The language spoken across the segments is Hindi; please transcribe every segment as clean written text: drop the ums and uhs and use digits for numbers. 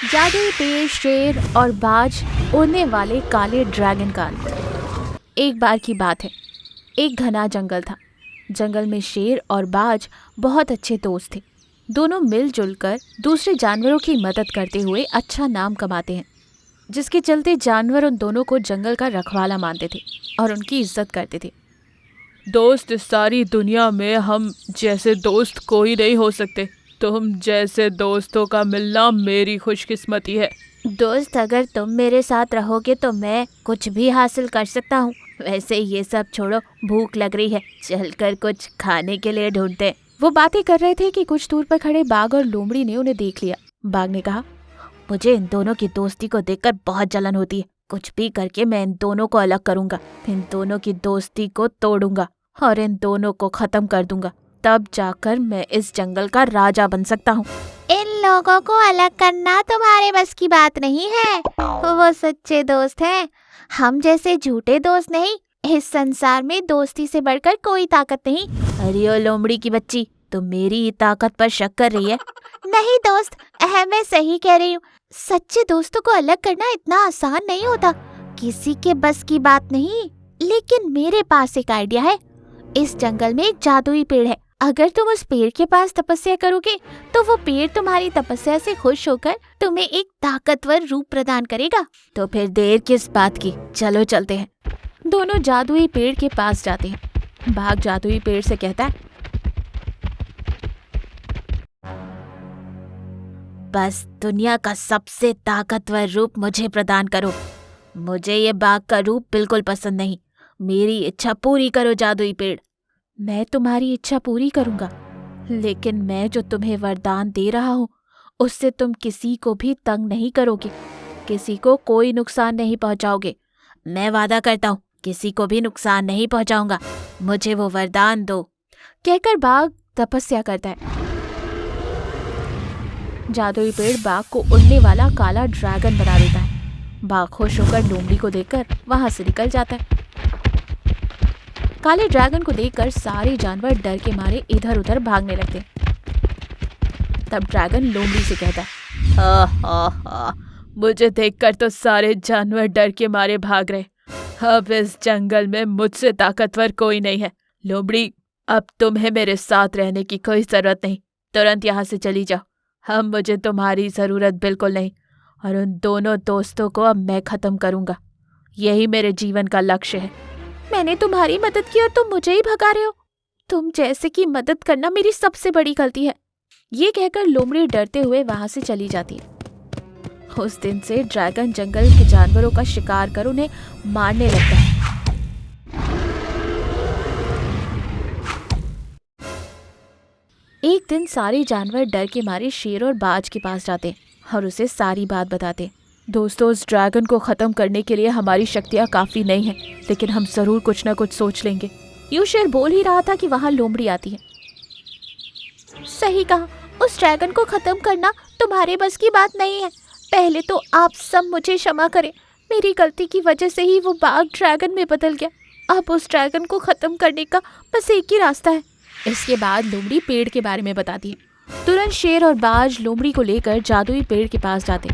जादुई पेड़, शेर और बाज, उड़ने वाले काले ड्रैगन का अंत। एक बार की बात है, एक घना जंगल था। जंगल में शेर और बाज बहुत अच्छे दोस्त थे। दोनों मिलजुल कर दूसरे जानवरों की मदद करते हुए अच्छा नाम कमाते हैं, जिसके चलते जानवर उन दोनों को जंगल का रखवाला मानते थे और उनकी इज्जत करते थे। दोस्त, इस सारी दुनिया में हम जैसे दोस्त कोई नहीं हो सकते। तुम जैसे दोस्तों का मिलना मेरी खुशकिस्मती है। दोस्त, अगर तुम मेरे साथ रहोगे तो मैं कुछ भी हासिल कर सकता हूँ। वैसे ये सब छोड़ो, भूख लग रही है, चलकर कुछ खाने के लिए ढूंढते हैं। वो बातें कर रहे थे कि कुछ दूर पर खड़े बाघ और लोमड़ी ने उन्हें देख लिया। बाघ ने कहा, मुझे इन दोनों की दोस्ती को देखकर बहुत जलन होती है। कुछ भी करके मैं इन दोनों को अलग करूंगा, इन दोनों की दोस्ती को तोड़ूंगा और इन दोनों को खत्म कर दूंगा। तब जाकर मैं इस जंगल का राजा बन सकता हूँ। इन लोगों को अलग करना तुम्हारे बस की बात नहीं है। वो सच्चे दोस्त हैं, हम जैसे झूठे दोस्त नहीं। इस संसार में दोस्ती से बढ़कर कोई ताकत नहीं। अरे ओ लोमड़ी की बच्ची, तुम मेरी ताकत पर शक कर रही है? नहीं दोस्त, मैं सही कह रही हूँ। सच्चे दोस्तों को अलग करना इतना आसान नहीं होता, किसी के बस की बात नहीं। लेकिन मेरे पास एक आइडिया है। इस जंगल में एक जादुई पेड़ है। अगर तुम उस पेड़ के पास तपस्या करोगे तो वो पेड़ तुम्हारी तपस्या से खुश होकर तुम्हें एक ताकतवर रूप प्रदान करेगा। तो फिर देर किस बात की, चलो चलते हैं। दोनों जादुई पेड़ के पास जाते हैं। बाघ जादुई पेड़ से कहता है, बस दुनिया का सबसे ताकतवर रूप मुझे प्रदान करो। मुझे ये बाघ का रूप बिल्कुल पसंद नहीं। मेरी इच्छा पूरी करो जादुई पेड़। मैं तुम्हारी इच्छा पूरी करूंगा, लेकिन मैं जो तुम्हें वरदान दे रहा हूँ उससे तुम किसी को भी तंग नहीं करोगे, किसी को कोई नुकसान नहीं पहुंचाओगे। मैं वादा करता हूँ किसी को भी नुकसान नहीं पहुंचाऊंगा। मुझे वो वरदान दो। कहकर बाघ तपस्या करता है। जादुई पेड़ बाघ को उड़ने वाला काला ड्रैगन बना देता है। बाघ खुश होकर लोमड़ी को देखकर वहां से निकल जाता है। काले ड्रैगन को देखकर सारे जानवर डर के मारे इधर उधर भागने लगते। तब ड्रैगन लोमड़ी से कहता है, हा हा हा, मुझे देखकर तो सारे जानवर डर के मारे भाग रहे। अब इस जंगल में मुझसे ताकतवर कोई नहीं है। लोमड़ी, अब तुम्हें मेरे साथ रहने की कोई जरूरत नहीं। तुरंत यहाँ से चली जाओ। हम मुझे तुम्हारी जरूरत बिल्कुल नहीं, और उन दोनों दोस्तों को अब मैं खत्म करूंगा। यही मेरे जीवन का लक्ष्य है। मैंने तुम्हारी मदद की और तुम मुझे ही भगा रहे हो। तुम जैसे की मदद करना मेरी सबसे बड़ी गलती है। ये कहकर लोमड़ी डरते हुए वहां से चली जाती है। उस दिन से ड्रैगन जंगल के जानवरों का शिकार कर उन्हें मारने लगता है। एक दिन सारे जानवर डर के मारे शेर और बाज के पास जाते और उसे सारी बात बताते। दोस्तों, उस ड्रैगन को खत्म करने के लिए हमारी शक्तियाँ काफी नहीं हैं, लेकिन हम जरूर कुछ न कुछ सोच लेंगे। यूं शेर बोल ही रहा था कि वहां लोमड़ी आती है। सही कहा, उस ड्रैगन को खत्म करना तुम्हारे बस की बात नहीं है। पहले तो आप सब मुझे क्षमा करें। मेरी गलती की वजह से ही वो बाघ ड्रैगन में बदल गया। अब उस ड्रैगन को खत्म करने का बस एक ही रास्ता है। इसके बाद लोमड़ी पेड़ के बारे में बताती है। तुरंत शेर और बाज लोमड़ी को लेकर जादुई पेड़ के पास जाते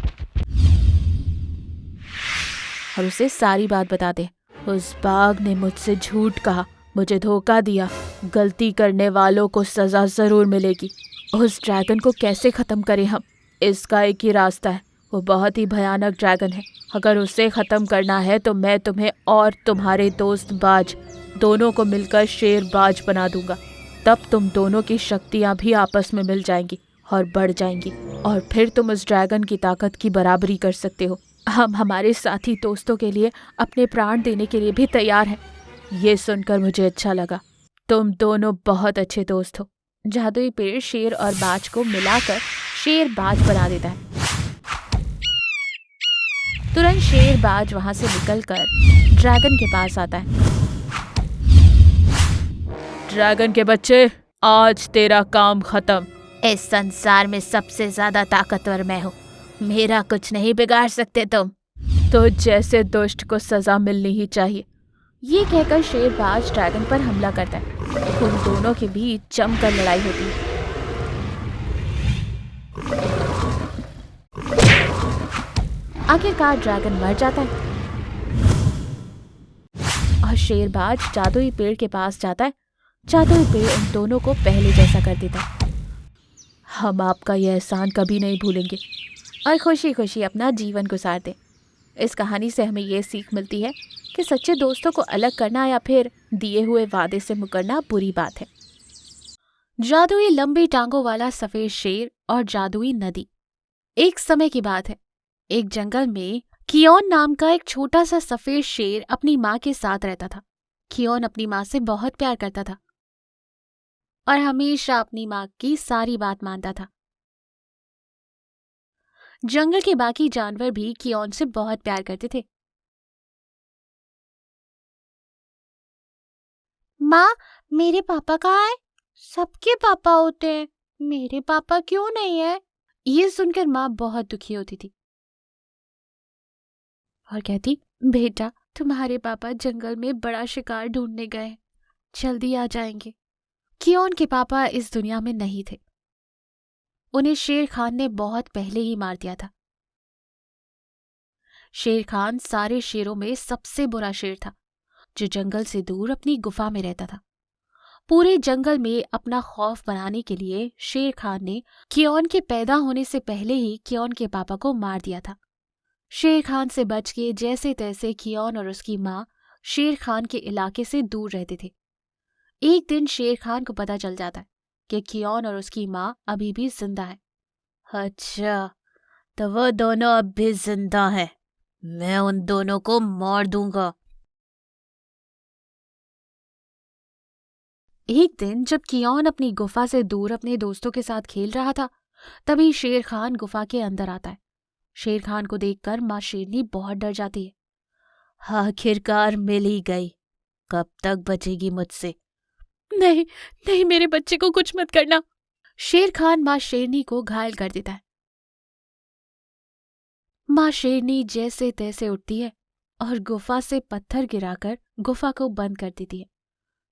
और उसे सारी बात बताते। उस बाघ ने मुझसे झूठ कहा, मुझे धोखा दिया। गलती करने वालों को सजा जरूर मिलेगी। उस ड्रैगन को कैसे खत्म करें हम? इसका एक ही रास्ता है। वो बहुत ही भयानक ड्रैगन है। अगर उसे खत्म करना है तो मैं तुम्हें और तुम्हारे दोस्त बाज दोनों को मिलकर शेर बाज बना दूंगा। तब तुम दोनों की शक्तियाँ भी आपस में मिल जाएंगी और बढ़ जाएंगी, और फिर तुम उस ड्रैगन की ताकत की बराबरी कर सकते हो। हम हमारे साथी दोस्तों के लिए अपने प्राण देने के लिए भी तैयार हैं। ये सुनकर मुझे अच्छा लगा। तुम दोनों बहुत अच्छे दोस्त हो। जादुई पेड़ शेर और बाज को मिलाकर शेर बाज बना देता है। तुरंत शेर बाज वहां से निकलकर ड्रैगन के पास आता है। ड्रैगन के बच्चे, आज तेरा काम खत्म। इस संसार में सबसे ज्यादा ताकतवर मैं हूँ। मेरा कुछ नहीं बिगाड़ सकते तुम। तो जैसे दुष्ट को सजा मिलनी ही चाहिए। ये कहकर शेर बाज ड्रैगन पर हमला करता है। उन दोनों के बीच जमकर लड़ाई होती है। आखिरकार ड्रैगन मर जाता है और शेरबाज जादुई पेड़ के पास जाता है। जादुई पेड़ उन दोनों को पहले जैसा कर देता है। हम आपका यह एहसान कभी नहीं भूलेंगे। और खुशी खुशी अपना जीवन गुजारते। इस कहानी से हमें ये सीख मिलती है कि सच्चे दोस्तों को अलग करना या फिर दिए हुए वादे से मुकरना बुरी बात है। जादुई लंबी टांगों वाला सफेद शेर और जादुई नदी। एक समय की बात है, एक जंगल में कियोन नाम का एक छोटा सा सफेद शेर अपनी माँ के साथ रहता था। कियोन अपनी माँ से बहुत प्यार करता था और हमेशा अपनी माँ की सारी बात मानता था। जंगल के बाकी जानवर भी कियोन से बहुत प्यार करते थे। माँ, मेरे पापा कहाँ है? सबके पापा होते हैं, मेरे पापा क्यों नहीं है? ये सुनकर माँ बहुत दुखी होती थी और कहती, बेटा, तुम्हारे पापा जंगल में बड़ा शिकार ढूंढने गए, जल्दी आ जाएंगे। कियोन के पापा इस दुनिया में नहीं थे। उन्हें शेर खान ने बहुत पहले ही मार दिया था। शेर खान सारे शेरों में सबसे बुरा शेर था, जो जंगल से दूर अपनी गुफा में रहता था। पूरे जंगल में अपना खौफ बनाने के लिए शेर खान ने कियोन के पैदा होने से पहले ही कियोन के पापा को मार दिया था। शेर खान से बच के जैसे तैसे कियोन और उसकी माँ शेर खान के इलाके से दूर रहते थे। एक दिन शेर खान को पता चल जाता है कि कियोन और उसकी माँ अभी भी जिंदा है। अच्छा, तो वो दोनों अब भी जिंदा हैं। मैं उन दोनों को मार दूंगा। एक दिन जब कियोन अपनी गुफा से दूर अपने दोस्तों के साथ खेल रहा था, तभी शेर खान गुफा के अंदर आता है। शेर खान को देखकर माँ शेरनी बहुत डर जाती है। आखिरकार मिल ही गई। कब तक बचेगी मुझसे? नहीं नहीं, मेरे बच्चे को कुछ मत करना। शेर खान माँ शेरनी को घायल कर देता है। माँ शेरनी जैसे तैसे उठती है और गुफा से पत्थर गिराकर गुफा को बंद कर देती है।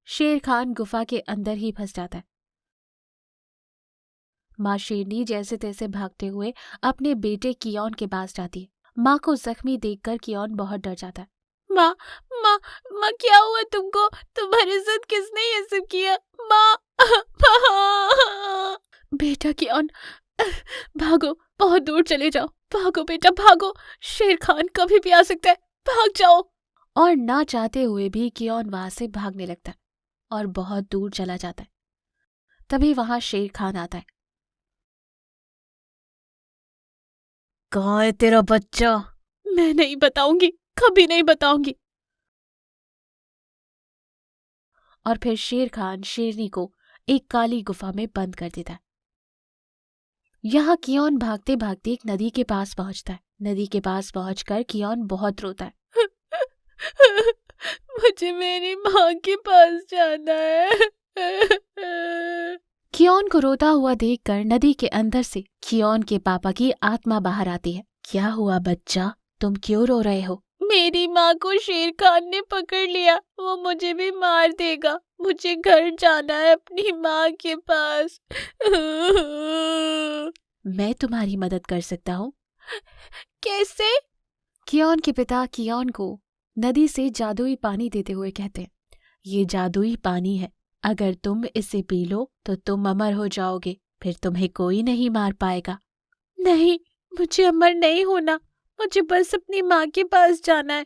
शेर खान गुफा के अंदर ही फंस जाता है। माँ शेरनी जैसे तैसे भागते हुए अपने बेटे कियोन के पास जाती है। माँ को जख्मी देखकर कियोन बहुत डर जाता है। माँ माँ माँ, क्या हुआ तुमको? तुम्हारे साथ किसने ये सब किया? माँ बेटा कियोन, भागो, बहुत दूर चले जाओ। भागो बेटा, भागो, शेर खान कभी भी आ सकता है, भाग जाओ। और ना चाहते हुए भी कियोन वहां से भागने लगता है और बहुत दूर चला जाता है। तभी वहां शेर खान आता है। कहाँ है तेरा बच्चा? मैं नहीं बताऊंगी, कभी नहीं बताऊंगी। और फिर शेर खान शेरनी को एक काली गुफा में बंद कर देता है। यहाँ कियोन भागते भागते एक नदी के पास पहुंचता है। नदी के पास पहुंचकर कियोन बहुत रोता है। मुझे मेरी माँ के पास जाना है। कियोन को रोता हुआ देखकर नदी के अंदर से कियोन के पापा की आत्मा बाहर आती है। क्या हुआ बच्चा, तुम क्यों रो रहे हो? मेरी माँ को शेर खान ने पकड़ लिया, वो मुझे भी मार देगा। मुझे घर जाना है अपनी माँ के पास। मैं तुम्हारी मदद कर सकता हूँ। कैसे? कियोन के पिता कियोन को नदी से जादुई पानी देते हुए कहते हैं, ये जादुई पानी है, अगर तुम इसे पी लो तो तुम अमर हो जाओगे, फिर तुम्हें कोई नहीं मार पाएगा। नहीं, मुझे अमर नहीं होना, मुझे बस अपनी माँ के पास जाना है।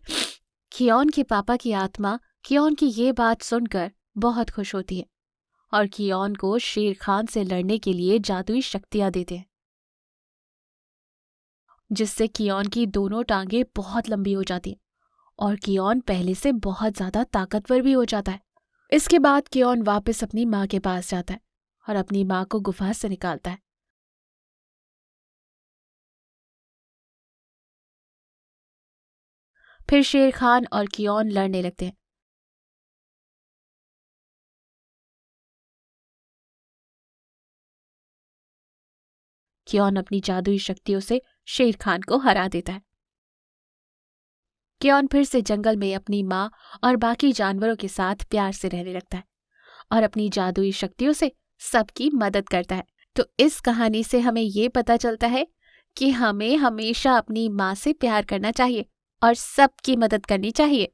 कियोन के पापा की आत्मा कियोन की ये बात सुनकर बहुत खुश होती है और कियोन को शेर खान से लड़ने के लिए जादुई शक्तियां देते हैं, जिससे कियोन की दोनों टांगे बहुत लंबी हो जाती हैं और कियोन पहले से बहुत ज्यादा ताकतवर भी हो जाता है। इसके बाद कियोन वापस अपनी माँ के पास जाता है और अपनी माँ को गुफा से निकालता है। फिर शेर खान और कियोन लड़ने लगते हैं। कियोन अपनी जादुई शक्तियों से शेर खान को हरा देता है। कियोन फिर से जंगल में अपनी माँ और बाकी जानवरों के साथ प्यार से रहने लगता है और अपनी जादुई शक्तियों से सबकी मदद करता है। तो इस कहानी से हमें ये पता चलता है कि हमें हमेशा अपनी माँ से प्यार करना चाहिए और सबकी मदद करनी चाहिए।